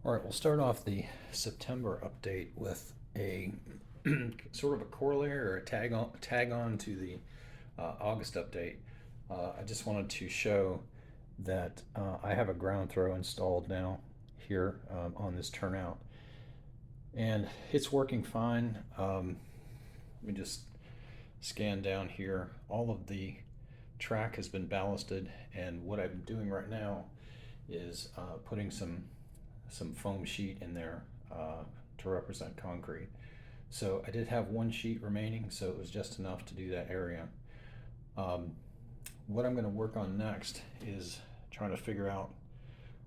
All right, we'll start off the September update with a sort of a corollary or a tag on to the August update. I just wanted to show that I have a ground throw installed now here on this turnout, and it's working fine. Let me just scan down here. All of the track has been ballasted, and what I'm doing right now is putting some foam sheet in there to represent concrete. So I did have one sheet remaining, so it was just enough to do that area. What I'm going to work on next is trying to figure out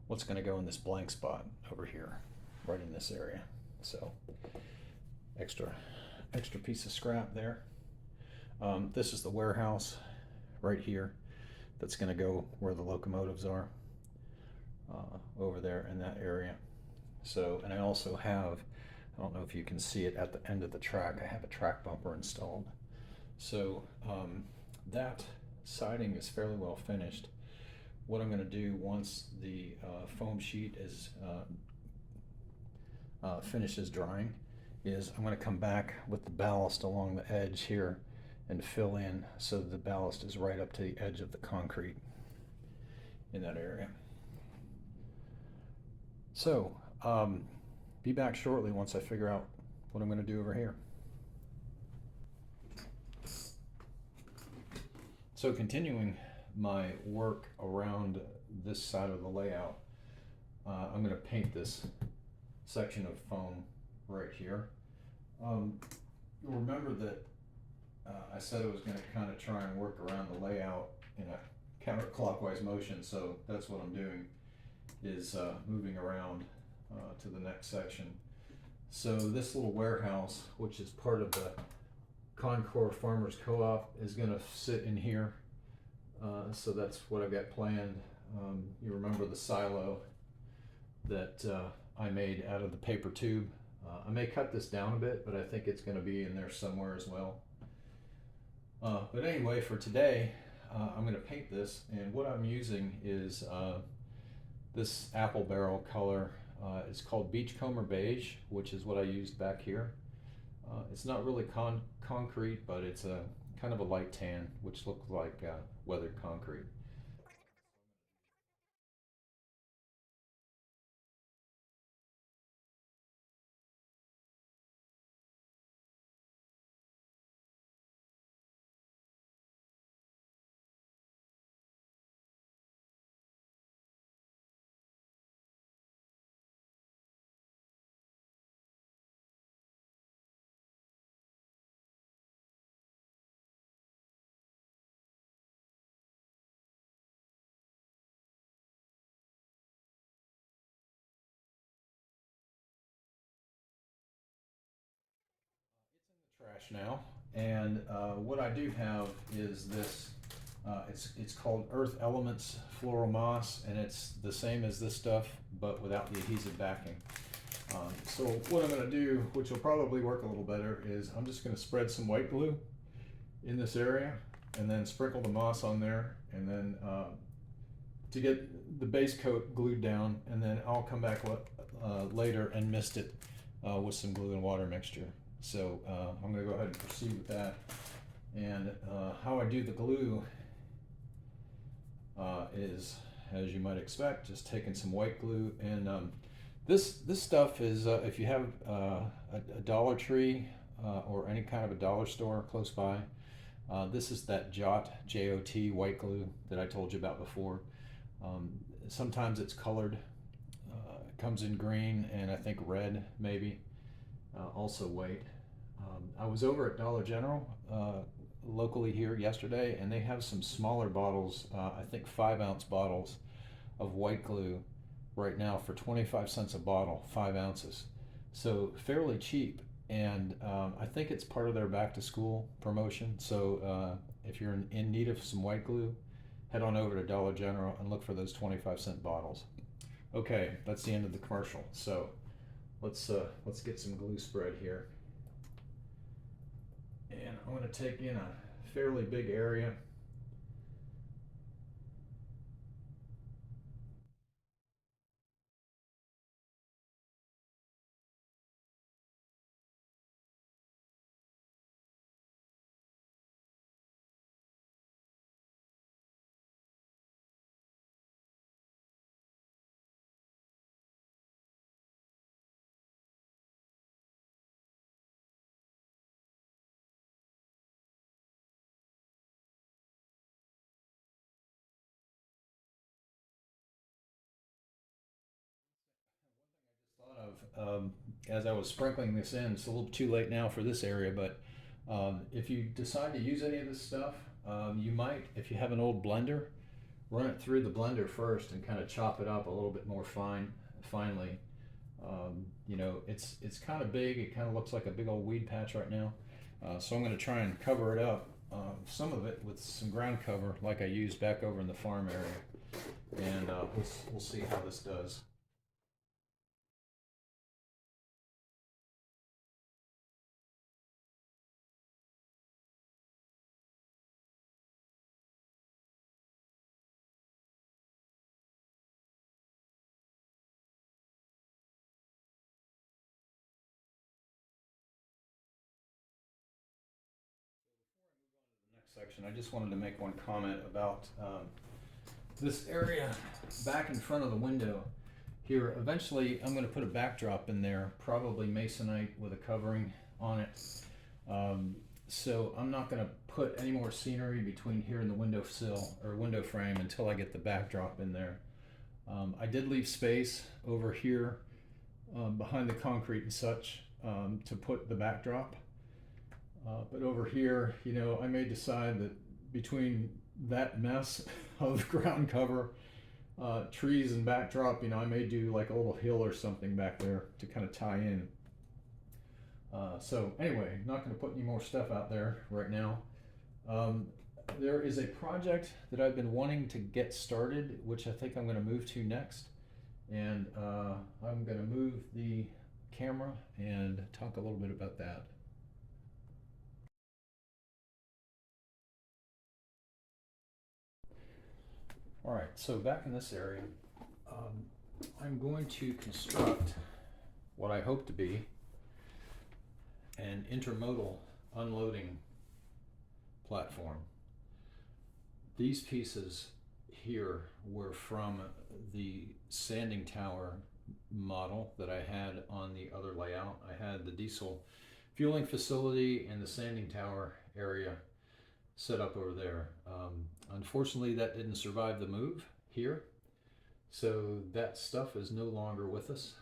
what's going to go in this blank spot over here, right in this area. So extra piece of scrap there. This is the warehouse right here that's going to go where the locomotives are. Over there in that area. So, and I also have, I don't know if you can see it at the end of the track, I have a track bumper installed. So that siding is fairly well finished. What I'm going to do once the foam sheet is finishes drying is I'm going to come back with the ballast along the edge here and fill in so the ballast is right up to the edge of the concrete in that area. So, be back shortly once I figure out what I'm going to do over here. So continuing my work around this side of the layout, I'm going to paint this section of foam right here. You'll remember that I said I was going to kind of try and work around the layout in a counterclockwise motion, so that's what I'm doing. Is moving around to the next section. So this little warehouse, which is part of the Concord Farmers Co-op, is going to sit in here. So that's what I've got planned. You remember the silo that I made out of the paper tube. I may cut this down a bit, but I think it's going to be in there somewhere as well. But anyway, for today, I'm going to paint this, and what I'm using is this apple barrel color. It's called Beachcomber Beige, which is what I used back here. It's not really concrete, but it's a kind of a light tan, which looks like weathered concrete. Trash now, and what I do have is this. It's called Earth Elements Floral Moss, and it's the same as this stuff, but without the adhesive backing. So what I'm going to do, which will probably work a little better, is I'm just going to spread some white glue in this area, and then sprinkle the moss on there, and then to get the base coat glued down, and then I'll come back later and mist it with some glue and water mixture. So I'm going to go ahead and proceed with that. And how I do the glue is, as you might expect, just taking some white glue. And this stuff is, if you have a Dollar Tree or any kind of a dollar store close by, this is that Jot, J-O-T white glue that I told you about before. Sometimes it's colored. It comes in green and I think red maybe. Also white. I was over at Dollar General locally here yesterday, and they have some smaller bottles, I think 5-ounce bottles of white glue right now for 25 cents a bottle, 5 ounces. So fairly cheap, and I think it's part of their back to school promotion. So if you're in need of some white glue, head on over to Dollar General and look for those 25-cent bottles. Okay, that's the end of the commercial. So let's get some glue spread here. And I'm going to take in a fairly big area. as I was sprinkling this in. It's a little too late now for this area, but if you decide to use any of this stuff, you might, if you have an old blender, run it through the blender first and kind of chop it up a little bit more finely. You know, it's kind of big. It kind of looks like a big old weed patch right now. So I'm going to try and cover it up, some of it with some ground cover like I used back over in the farm area. And we'll see how this does. Next section, I just wanted to make one comment about this area back in front of the window here. Eventually I'm going to put a backdrop in there, probably masonite with a covering on it. So I'm not going to put any more scenery between here and the windowsill or window frame until I get the backdrop in there. I did leave space over here behind the concrete and such to put the backdrop. But over here, you know, I may decide that between that mess of ground cover, trees and backdrop, you know, I may do like a little hill or something back there to kind of tie in. So anyway, not going to put any more stuff out there right now. There is a project that I've been wanting to get started, which I think I'm going to move to next. And I'm going to move the camera and talk a little bit about that. All right, so back in this area, I'm going to construct what I hope to be an intermodal unloading platform. These pieces here were from the sanding tower model that I had on the other layout. I had the diesel fueling facility and the sanding tower area set up over there. Unfortunately, that didn't survive the move here, so that stuff is no longer with us.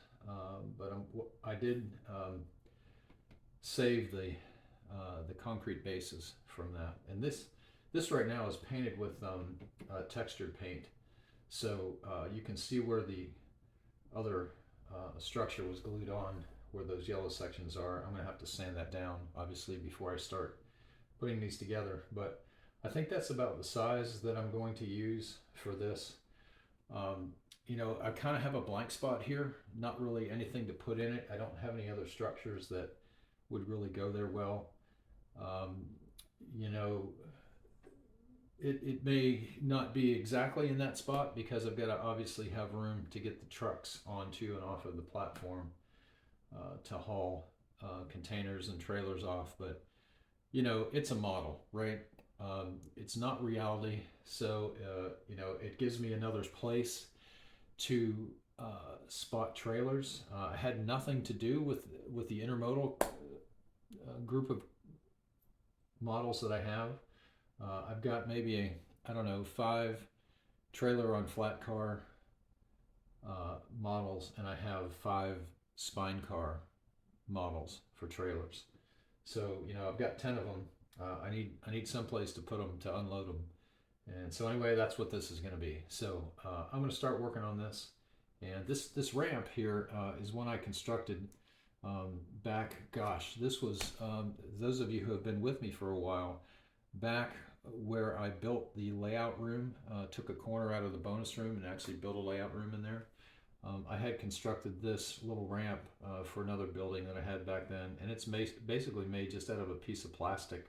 But I did save the concrete bases from that, and this right now is painted with textured paint, so you can see where the other structure was glued on, where those yellow sections are. I'm going to have to sand that down, obviously, before I start putting these together, but I think that's about the size that I'm going to use for this. You know, I kind of have a blank spot here, not really anything to put in it. I don't have any other structures that would really go there well. You know, it may not be exactly in that spot because I've got to obviously have room to get the trucks onto and off of the platform to haul containers and trailers off, but you know, it's a model, right? It's not reality, so you know, it gives me another place to spot trailers. I had nothing to do with the intermodal group of models that I have. I've got maybe I don't know, 5 trailer on flat car models, and I have 5 spine car models for trailers. So, you know, I've got 10 of them. I need some place to put them, to unload them. And so anyway, that's what this is going to be. So I'm going to start working on this. And this ramp here is one I constructed back, gosh, this was, those of you who have been with me for a while, back where I built the layout room, took a corner out of the bonus room and actually built a layout room in there. I had constructed this little ramp for another building that I had back then, and it's basically made just out of a piece of plastic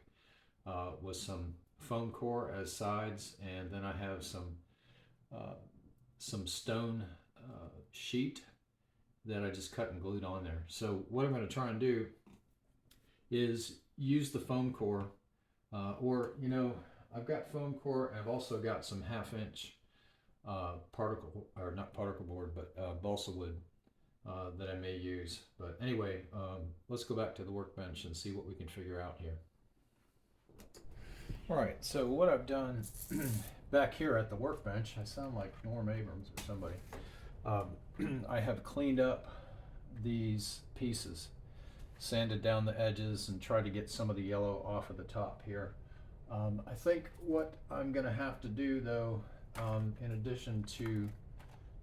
with some foam core as sides, and then I have some stone sheet that I just cut and glued on there. So what I'm going to try and do is use the foam core, or you know, I've got foam core, and I've also got some 1/2 inch particle, or not particle board, but balsa wood that I may use. But anyway, let's go back to the workbench and see what we can figure out here. All right, so what I've done back here at the workbench, I sound like Norm Abrams or somebody. I have cleaned up these pieces, sanded down the edges, and try to get some of the yellow off of the top here. I think what I'm going to have to do though, in addition to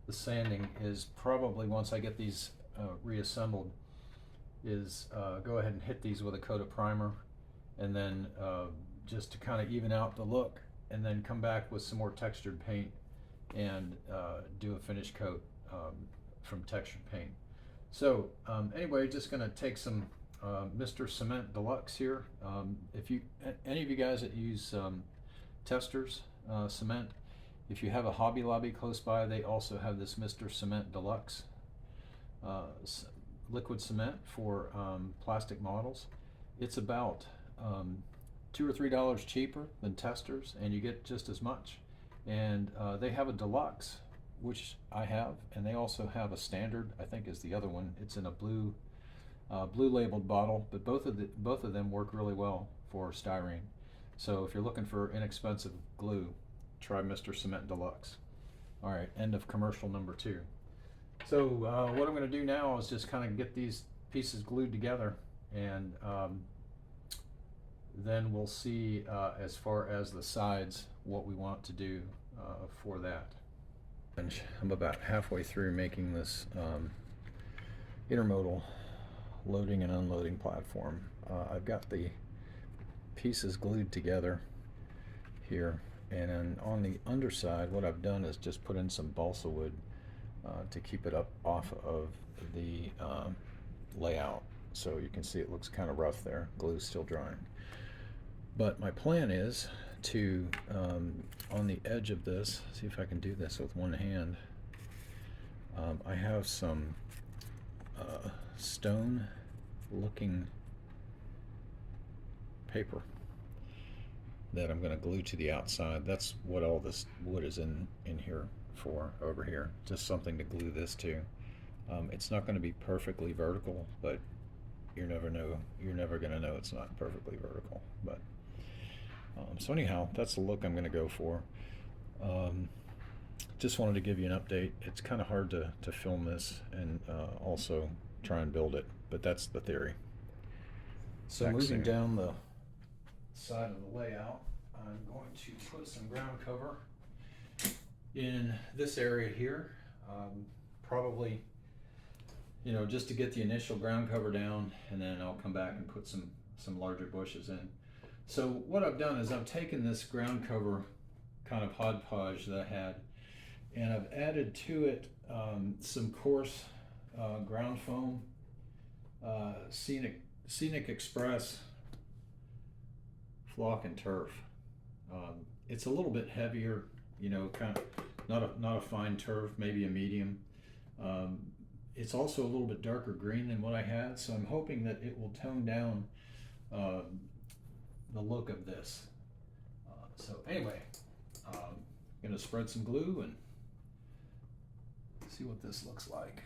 the sanding, is probably once I get these reassembled, is go ahead and hit these with a coat of primer, and then just to kind of even out the look, and then come back with some more textured paint and do a finish coat from textured paint. So anyway, just going to take some Mr. Cement Deluxe here. If you, any of you guys that use testers cement, if you have a Hobby Lobby close by, they also have this Mr. Cement Deluxe liquid cement for plastic models. It's about $2 or $3 cheaper than testers, and you get just as much. And they have a deluxe, which I have, and they also have a standard, I think is the other one. It's in a blue labeled bottle, but both of them work really well for styrene. So if you're looking for inexpensive glue, try Mr. Cement Deluxe. All right, end of commercial number 2. So what I'm going to do now is just kind of get these pieces glued together, and then we'll see as far as the sides what we want to do for that. I'm about halfway through making this intermodal loading and unloading platform. I've got the pieces glued together here, and then on the underside what I've done is just put in some balsa wood to keep it up off of the layout, so you can see it looks kind of rough there. Glue's still drying. But my plan is to, on the edge of this, see if I can do this with one hand. I have some stone looking paper that I'm going to glue to the outside. That's what all this wood is in here for, over here. Just something to glue this to. It's not going to be perfectly vertical, but you're never going to know it's not perfectly vertical. But so anyhow, that's the look I'm going to go for. Just wanted to give you an update. It's kind of hard to film this and also try and build it, but that's the theory. So moving down the side of the layout, I'm going to put some ground cover in this area here, probably, you know, just to get the initial ground cover down, and then I'll come back and put some larger bushes in. So what I've done is I've taken this ground cover kind of hodgepodge that I had, and I've added to it some coarse ground foam, Scenic Express flock and turf. It's a little bit heavier, you know, kind of not a fine turf, maybe a medium. It's also a little bit darker green than what I had, so I'm hoping that it will tone down the look of this. So anyway, I'm going to spread some glue and see what this looks like.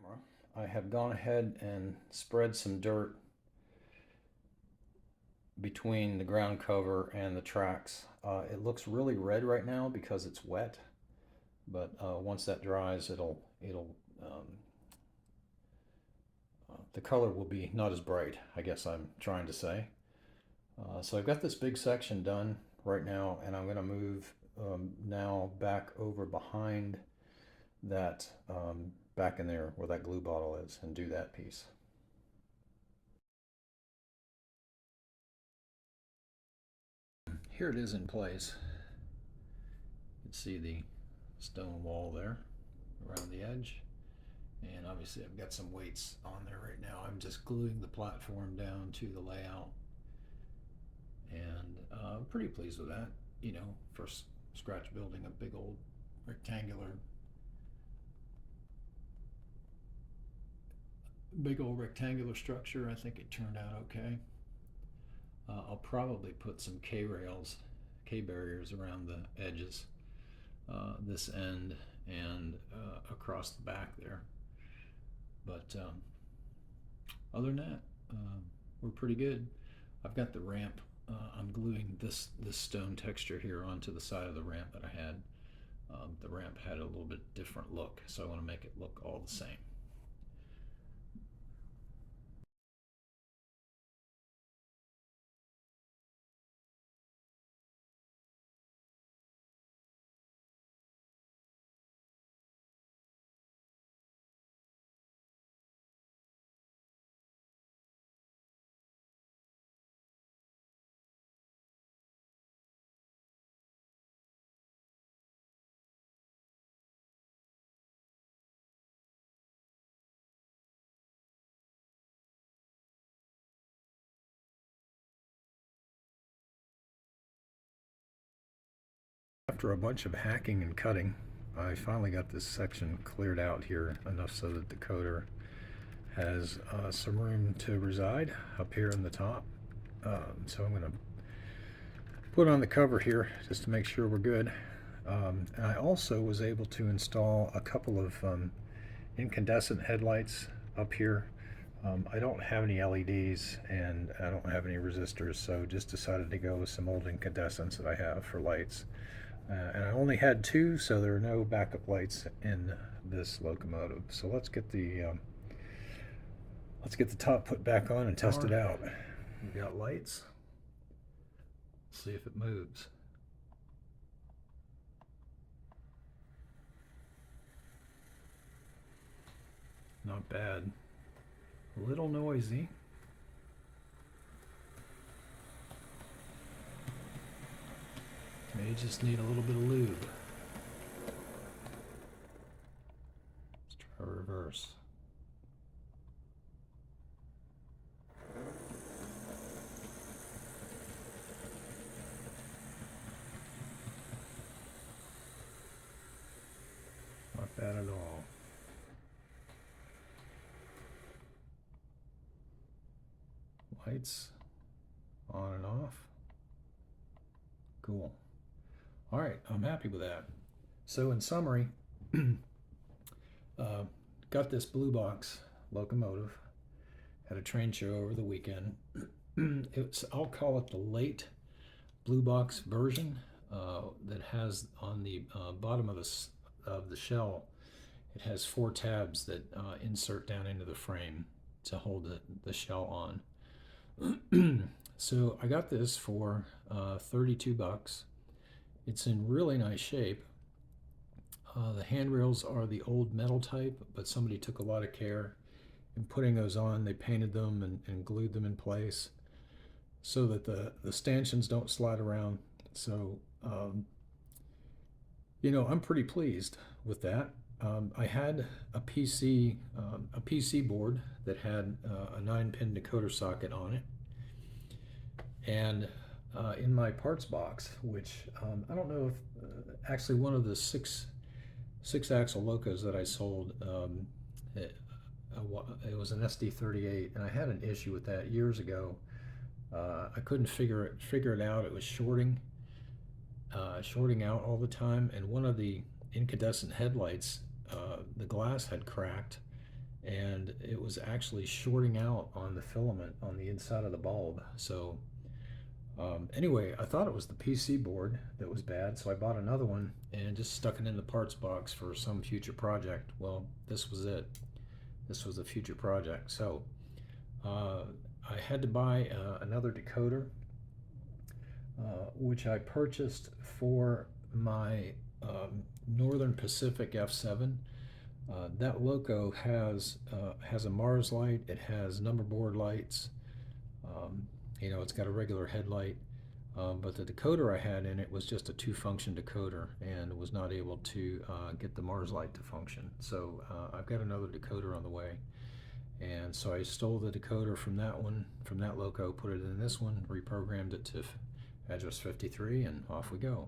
Camera, I have gone ahead and spread some dirt between the ground cover and the tracks. It looks really red right now because it's wet, but once that dries, the color will be not as bright, I guess I'm trying to say. So I've got this big section done right now, and I'm going to move now back over behind that, back in there where that glue bottle is, and do that piece. Here it is in place. You can see the stone wall there around the edge, and obviously I've got some weights on there right now. I'm just gluing the platform down to the layout, and I'm pretty pleased with that, you know, for scratch building a big old rectangular big old rectangular structure. I think it turned out okay. I'll probably put some K barriers around the edges, this end and across the back there. But other than that, we're pretty good. I've got the ramp. I'm gluing this stone texture here onto the side of the ramp that I had. The ramp had a little bit different look, so I want to make it look all the same. After a bunch of hacking and cutting, I finally got this section cleared out here enough so that the decoder has some room to reside up here in the top. So I'm going to put on the cover here just to make sure we're good. And I also was able to install a couple of incandescent headlights up here. I don't have any LEDs and I don't have any resistors, so just decided to go with some old incandescents that I have for lights. And I only had two, so there are no backup lights in this locomotive. So let's get the top put back on and test it out. We've got lights. Let's see if it moves. Not bad. A little noisy. May just need a little bit of lube. Let's try reverse. Not bad at all. Lights on and off. Cool. All right, I'm happy with that. So in summary, got this blue box locomotive. Had a train show over the weekend. I'll call it the late blue box version that has on the bottom of the shell. It has 4 tabs that insert down into the frame to hold the shell on. So I got this for $32. It's in really nice shape. The handrails are the old metal type, but somebody took a lot of care in putting those on. They painted them and glued them in place so that the stanchions don't slide around. So, you know, I'm pretty pleased with that. I had a PC board that had a 9-pin decoder socket on it. And in my parts box, which I don't know if actually one of the six axle locos that I sold, it was an SD38, and I had an issue with that years ago. I couldn't figure it out. It was shorting out all the time, and one of the incandescent headlights, the glass had cracked, and it was actually shorting out on the filament on the inside of the bulb. So anyway, I thought it was the PC board that was bad, so I bought another one and just stuck it in the parts box for some future project. Well, this was it. This was a future project. So I had to buy another decoder, which I purchased for my Northern Pacific F7. That loco has a Mars light. It has number board lights. You know, it's got a regular headlight, but the decoder I had in it was just a 2-function decoder and was not able to get the Mars light to function. So I've got another decoder on the way, and so I stole the decoder from that loco, put it in this one, reprogrammed it to address 53, and off we go.